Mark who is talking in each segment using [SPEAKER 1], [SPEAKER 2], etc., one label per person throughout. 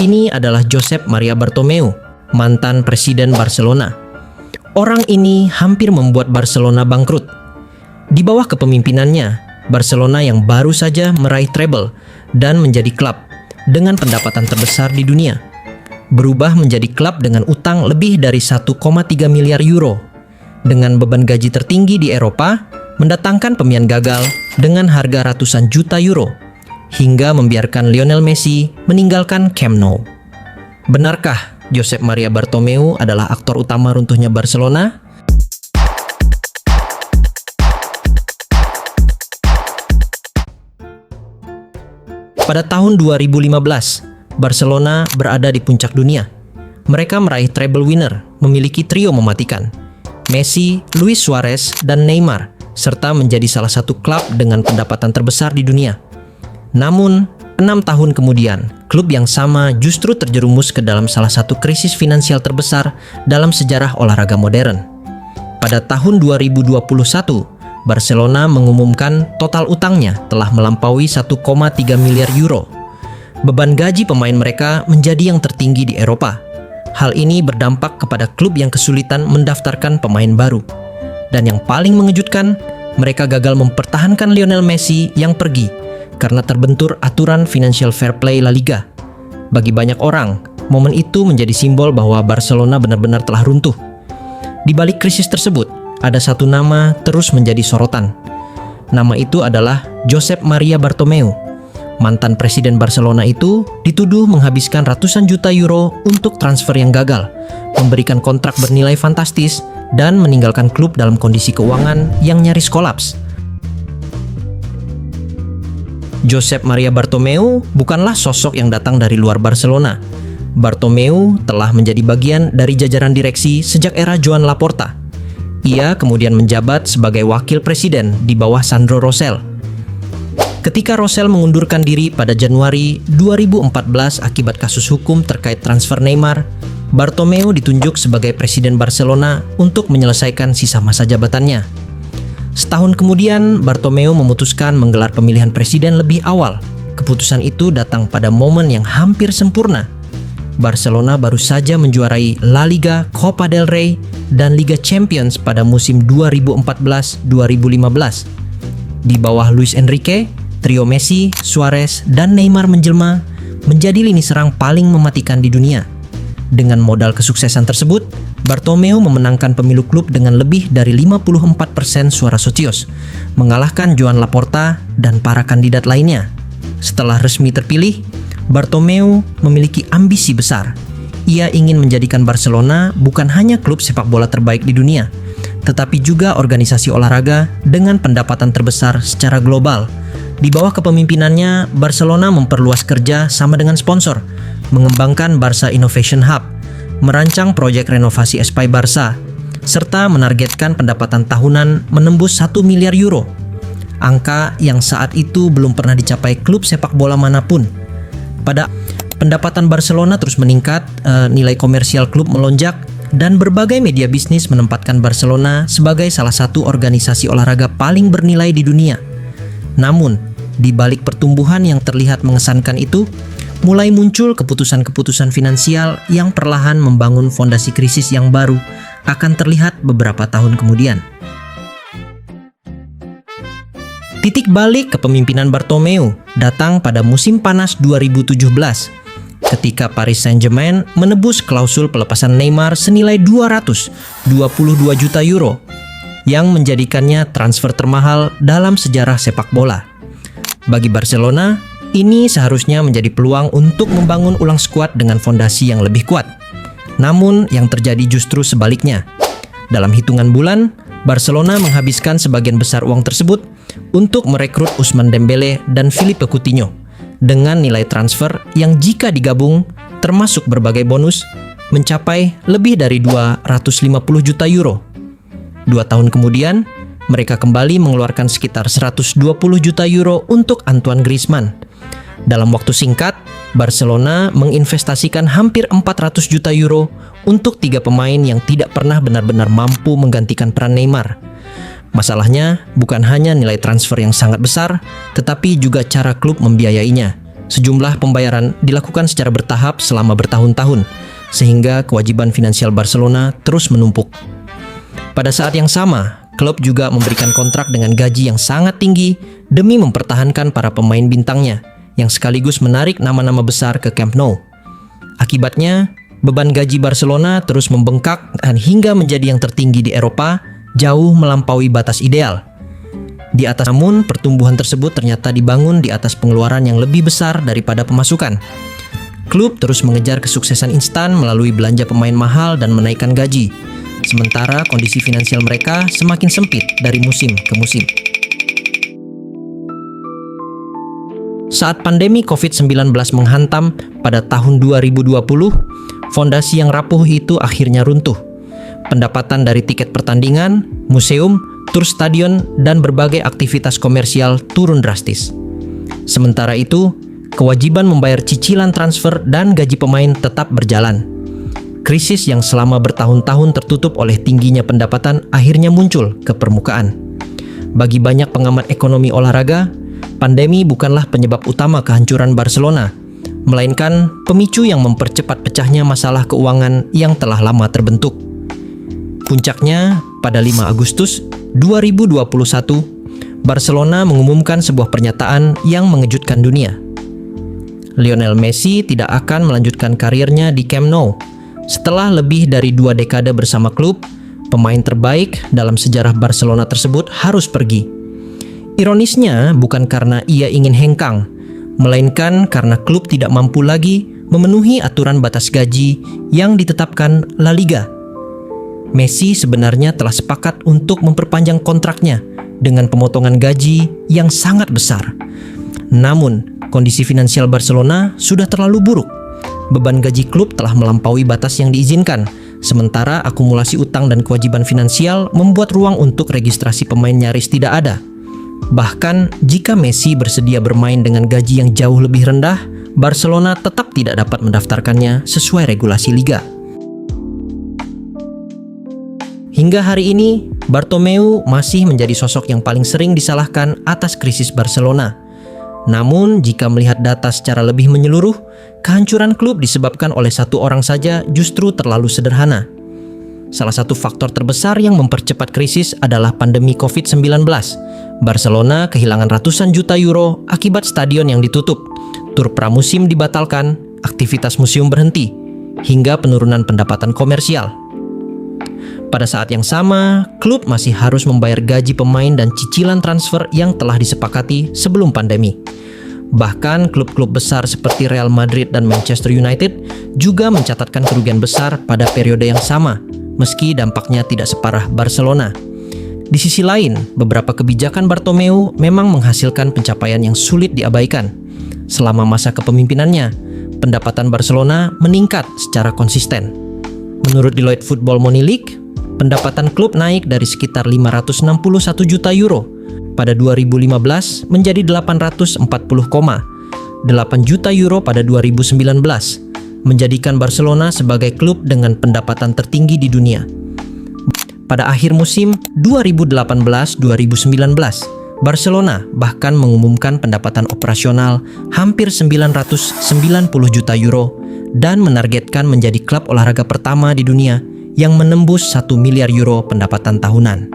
[SPEAKER 1] Ini adalah Josep Maria Bartomeu, mantan presiden Barcelona. Orang ini hampir membuat Barcelona bangkrut. Di bawah kepemimpinannya, Barcelona yang baru saja meraih treble dan menjadi klub dengan pendapatan terbesar di dunia, berubah menjadi klub dengan utang lebih dari 1,3 miliar euro, dengan beban gaji tertinggi di Eropa, mendatangkan pemain gagal dengan harga ratusan juta euro, hingga membiarkan Lionel Messi meninggalkan Camp Nou. Benarkah Josep Maria Bartomeu adalah aktor utama runtuhnya Barcelona? Pada tahun 2015, Barcelona berada di puncak dunia. Mereka meraih treble winner, memiliki trio mematikan: Messi, Luis Suarez, dan Neymar, serta menjadi salah satu klub dengan pendapatan terbesar di dunia. Namun, 6 tahun kemudian, klub yang sama justru terjerumus ke dalam salah satu krisis finansial terbesar dalam sejarah olahraga modern. Pada tahun 2021, Barcelona mengumumkan total utangnya telah melampaui 1,3 miliar euro. Beban gaji pemain mereka menjadi yang tertinggi di Eropa. Hal ini berdampak kepada klub yang kesulitan mendaftarkan pemain baru. Dan yang paling mengejutkan, mereka gagal mempertahankan Lionel Messi yang pergi karena terbentur aturan financial fair play La Liga. Bagi banyak orang, momen itu menjadi simbol bahwa Barcelona benar-benar telah runtuh. Di balik krisis tersebut, ada satu nama terus menjadi sorotan. Nama itu adalah Josep Maria Bartomeu. Mantan presiden Barcelona itu dituduh menghabiskan ratusan juta euro untuk transfer yang gagal, memberikan kontrak bernilai fantastis, dan meninggalkan klub dalam kondisi keuangan yang nyaris kolaps. Josep Maria Bartomeu bukanlah sosok yang datang dari luar Barcelona. Bartomeu telah menjadi bagian dari jajaran direksi sejak era Joan Laporta. Ia kemudian menjabat sebagai wakil presiden di bawah Sandro Rosell. Ketika Rosell mengundurkan diri pada Januari 2014 akibat kasus hukum terkait transfer Neymar, Bartomeu ditunjuk sebagai presiden Barcelona untuk menyelesaikan sisa masa jabatannya. Setahun kemudian, Bartomeu memutuskan menggelar pemilihan presiden lebih awal. Keputusan itu datang pada momen yang hampir sempurna. Barcelona baru saja menjuarai La Liga, Copa del Rey, dan Liga Champions pada musim 2014-2015. Di bawah Luis Enrique, trio Messi, Suarez, dan Neymar menjelma menjadi lini serang paling mematikan di dunia. Dengan modal kesuksesan tersebut, Bartomeu memenangkan pemilu klub dengan lebih dari 54% suara socios, mengalahkan Joan Laporta dan para kandidat lainnya. Setelah resmi terpilih, Bartomeu memiliki ambisi besar. Ia ingin menjadikan Barcelona bukan hanya klub sepak bola terbaik di dunia, tetapi juga organisasi olahraga dengan pendapatan terbesar secara global. Di bawah kepemimpinannya, Barcelona memperluas kerja sama dengan sponsor, mengembangkan Barca Innovation Hub, merancang proyek renovasi Espai Barca, serta menargetkan pendapatan tahunan menembus 1 miliar euro. Angka yang saat itu belum pernah dicapai klub sepak bola manapun. Pada pendapatan Barcelona terus meningkat, nilai komersial klub melonjak, dan berbagai media bisnis menempatkan Barcelona sebagai salah satu organisasi olahraga paling bernilai di dunia. Namun, di balik pertumbuhan yang terlihat mengesankan itu, mulai muncul keputusan-keputusan finansial yang perlahan membangun fondasi krisis yang baru akan terlihat beberapa tahun kemudian. Titik balik kepemimpinan Bartomeu datang pada musim panas 2017, ketika Paris Saint-Germain menebus klausul pelepasan Neymar senilai 222 juta euro, yang menjadikannya transfer termahal dalam sejarah sepak bola. Bagi Barcelona, ini seharusnya menjadi peluang untuk membangun ulang skuad dengan fondasi yang lebih kuat. Namun, yang terjadi justru sebaliknya. Dalam hitungan bulan, Barcelona menghabiskan sebagian besar uang tersebut untuk merekrut Ousmane Dembélé dan Philippe Coutinho dengan nilai transfer yang jika digabung, termasuk berbagai bonus, mencapai lebih dari 250 juta euro. 2 tahun kemudian, mereka kembali mengeluarkan sekitar 120 juta euro untuk Antoine Griezmann. Dalam waktu singkat, Barcelona menginvestasikan hampir 400 juta euro untuk 3 pemain yang tidak pernah benar-benar mampu menggantikan peran Neymar. Masalahnya bukan hanya nilai transfer yang sangat besar, tetapi juga cara klub membiayainya. Sejumlah pembayaran dilakukan secara bertahap selama bertahun-tahun, sehingga kewajiban finansial Barcelona terus menumpuk. Pada saat yang sama, klub juga memberikan kontrak dengan gaji yang sangat tinggi demi mempertahankan para pemain bintangnya, yang sekaligus menarik nama-nama besar ke Camp Nou. Akibatnya, beban gaji Barcelona terus membengkak dan hingga menjadi yang tertinggi di Eropa, jauh melampaui batas ideal. Di atas namun, pertumbuhan tersebut ternyata dibangun di atas pengeluaran yang lebih besar daripada pemasukan. Klub terus mengejar kesuksesan instan melalui belanja pemain mahal dan menaikkan gaji, sementara kondisi finansial mereka semakin sempit dari musim ke musim. Saat pandemi COVID-19 menghantam pada tahun 2020, fondasi yang rapuh itu akhirnya runtuh. Pendapatan dari tiket pertandingan, museum, tur stadion, dan berbagai aktivitas komersial turun drastis. Sementara itu, kewajiban membayar cicilan transfer dan gaji pemain tetap berjalan. Krisis yang selama bertahun-tahun tertutup oleh tingginya pendapatan akhirnya muncul ke permukaan. Bagi banyak pengamat ekonomi olahraga, pandemi bukanlah penyebab utama kehancuran Barcelona, melainkan pemicu yang mempercepat pecahnya masalah keuangan yang telah lama terbentuk. Puncaknya, pada 5 Agustus 2021, Barcelona mengumumkan sebuah pernyataan yang mengejutkan dunia. Lionel Messi tidak akan melanjutkan karirnya di Camp Nou. Setelah lebih dari 2 dekade bersama klub, pemain terbaik dalam sejarah Barcelona tersebut harus pergi. Ironisnya, bukan karena ia ingin hengkang, melainkan karena klub tidak mampu lagi memenuhi aturan batas gaji yang ditetapkan La Liga. Messi sebenarnya telah sepakat untuk memperpanjang kontraknya dengan pemotongan gaji yang sangat besar. Namun, kondisi finansial Barcelona sudah terlalu buruk. Beban gaji klub telah melampaui batas yang diizinkan, sementara akumulasi utang dan kewajiban finansial membuat ruang untuk registrasi pemain nyaris tidak ada. Bahkan, jika Messi bersedia bermain dengan gaji yang jauh lebih rendah, Barcelona tetap tidak dapat mendaftarkannya sesuai regulasi liga. Hingga hari ini, Bartomeu masih menjadi sosok yang paling sering disalahkan atas krisis Barcelona. Namun, jika melihat data secara lebih menyeluruh, kehancuran klub disebabkan oleh satu orang saja justru terlalu sederhana. Salah satu faktor terbesar yang mempercepat krisis adalah pandemi COVID-19. Barcelona kehilangan ratusan juta euro akibat stadion yang ditutup, tur pramusim dibatalkan, aktivitas museum berhenti, hingga penurunan pendapatan komersial. Pada saat yang sama, klub masih harus membayar gaji pemain dan cicilan transfer yang telah disepakati sebelum pandemi. Bahkan klub-klub besar seperti Real Madrid dan Manchester United juga mencatatkan kerugian besar pada periode yang sama, meski dampaknya tidak separah Barcelona. Di sisi lain, beberapa kebijakan Bartomeu memang menghasilkan pencapaian yang sulit diabaikan. Selama masa kepemimpinannya, pendapatan Barcelona meningkat secara konsisten. Menurut Deloitte Football Money League, pendapatan klub naik dari sekitar 561 juta euro pada 2015 menjadi 840,8 juta euro pada 2019, menjadikan Barcelona sebagai klub dengan pendapatan tertinggi di dunia. Pada akhir musim 2018-2019, Barcelona bahkan mengumumkan pendapatan operasional hampir 990 juta euro dan menargetkan menjadi klub olahraga pertama di dunia yang menembus 1 miliar euro pendapatan tahunan.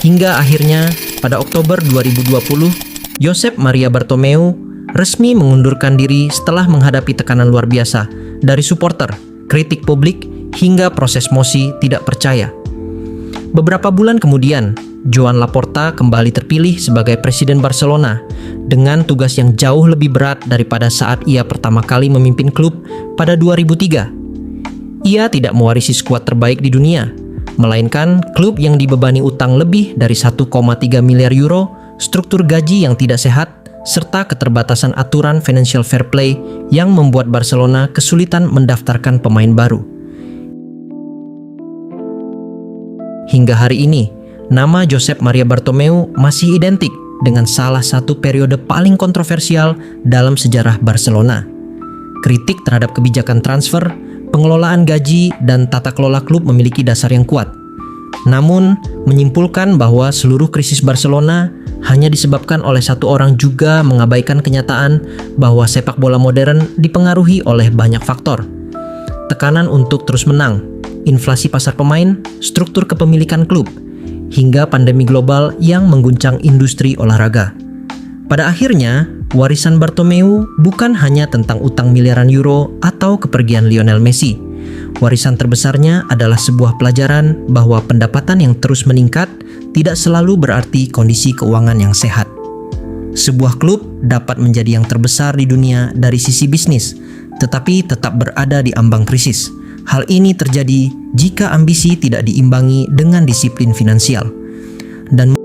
[SPEAKER 1] Hingga akhirnya, pada Oktober 2020, Josep Maria Bartomeu resmi mengundurkan diri setelah menghadapi tekanan luar biasa dari supporter, kritik publik, hingga proses mosi tidak percaya. Beberapa bulan kemudian, Joan Laporta kembali terpilih sebagai presiden Barcelona dengan tugas yang jauh lebih berat daripada saat ia pertama kali memimpin klub pada 2003. Ia tidak mewarisi skuad terbaik di dunia, melainkan klub yang dibebani utang lebih dari 1,3 miliar euro, struktur gaji yang tidak sehat, serta keterbatasan aturan financial fair play yang membuat Barcelona kesulitan mendaftarkan pemain baru. Hingga hari ini, nama Josep Maria Bartomeu masih identik dengan salah satu periode paling kontroversial dalam sejarah Barcelona. Kritik terhadap kebijakan transfer, pengelolaan gaji, dan tata kelola klub memiliki dasar yang kuat. Namun, menyimpulkan bahwa seluruh krisis Barcelona hanya disebabkan oleh satu orang juga mengabaikan kenyataan bahwa sepak bola modern dipengaruhi oleh banyak faktor. Tekanan untuk terus menang, inflasi pasar pemain, struktur kepemilikan klub, hingga pandemi global yang mengguncang industri olahraga. Pada akhirnya, warisan Bartomeu bukan hanya tentang utang miliaran euro atau kepergian Lionel Messi. Warisan terbesarnya adalah sebuah pelajaran bahwa pendapatan yang terus meningkat tidak selalu berarti kondisi keuangan yang sehat. Sebuah klub dapat menjadi yang terbesar di dunia dari sisi bisnis, tetapi tetap berada di ambang krisis. Hal ini terjadi jika ambisi tidak diimbangi dengan disiplin finansial. Dan